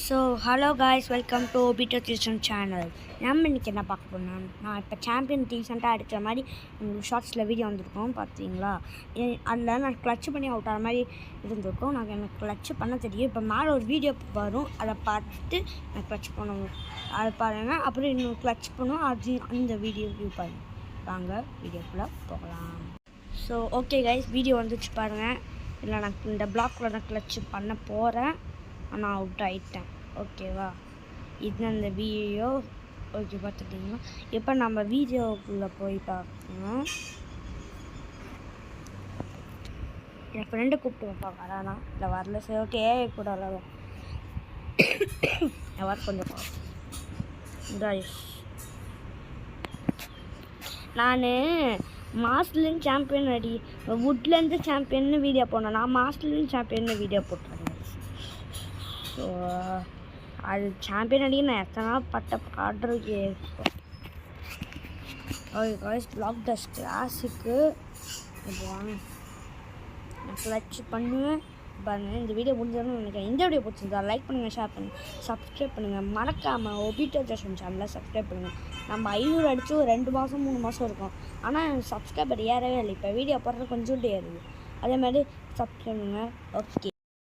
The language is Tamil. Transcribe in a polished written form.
So hello guys, welcome to பீட்டோ டியூஷன் சேனல். நம்ம இன்றைக்கி என்ன பார்க்க போனோம், நான் இப்போ சாம்பியன் ரீசெண்டாக அடித்த மாதிரி ஷார்ட்ஸில் வீடியோ வந்திருக்கோம் பார்த்தீங்களா. அதில் நான் கிளச் பண்ணி அவுட் ஆகிற மாதிரி இருந்திருக்கும். எனக்கு கிளச் பண்ண தெரியும். இப்போ மேலே ஒரு வீடியோ வரும், அதை பார்த்துட்டு நான் கிளச் பண்ணணும், அதை பாருங்கள். அப்புறம் இன்னும் கிளச் பண்ணும், அது அந்த வீடியோ வியூ பாருங்கள். வாங்க வீடியோக்குள்ளே போகலாம். ஸோ ஓகே கைஸ், வீடியோ வந்துச்சு பாருங்கள். இல்லை நான் இந்த பிளாக்கில் நான் கிளச் பண்ண போகிறேன், ஆனால் அவுட் ஆகிட்டேன். ஓகேவா, இதுதான் இந்த வீடியோ. ஓகே, பார்த்துட்டிங்களா? இப்போ நம்ம வீடியோக்குள்ளே போய் பார்க்கணும். என் ஃப்ரெண்டு கூப்பிட்டு வைப்பாங்க, வரானா இல்லை வரல. சரி ஓகே, கூட வரலாம். வர கொஞ்சம் கைஸ், நான் மாஸ்டர்லேருந்து சாம்பியன் வுட்லேருந்து சாம்பியன்னு வீடியோ போனேன். நான் மாஸ்டர்லேருந்து சாம்பியன்னு வீடியோ போட்டுருந்தேன். ஸோ அது சாம்பியன் நான் எத்தனை நாள் பட்ட பாடுறது. ஓகே காய்ஸ், பிளாக் டஸ்ட் கிளாஸுக்கு நான் கிளச் பண்ணுவேன் பாருங்கள். இந்த வீடியோ முடிஞ்சதுன்னு நினைக்கிறேன். இந்த வீடியோ பிடிச்சிருந்தா லைக் பண்ணுங்கள், ஷேர் பண்ணுங்கள், சப்ஸ்கிரைப் பண்ணுங்கள். மறக்காமல் ஒபிட்டோ ஜெஷன் சேனலில் சப்ஸ்கிரைப் பண்ணுங்கள். நம்ம 500 அடித்து ஒரு 2 மாதம் 3 மாதம் இருக்கும், ஆனால் சப்ஸ்கிரைபர் ஏறவே இல்லை. இப்போ வீடியோ போடுறது கொஞ்சோண்டு ஏறுது. அதே மாதிரி சப்ஸ்கிரைப் பண்ணுங்கள். ஓகே.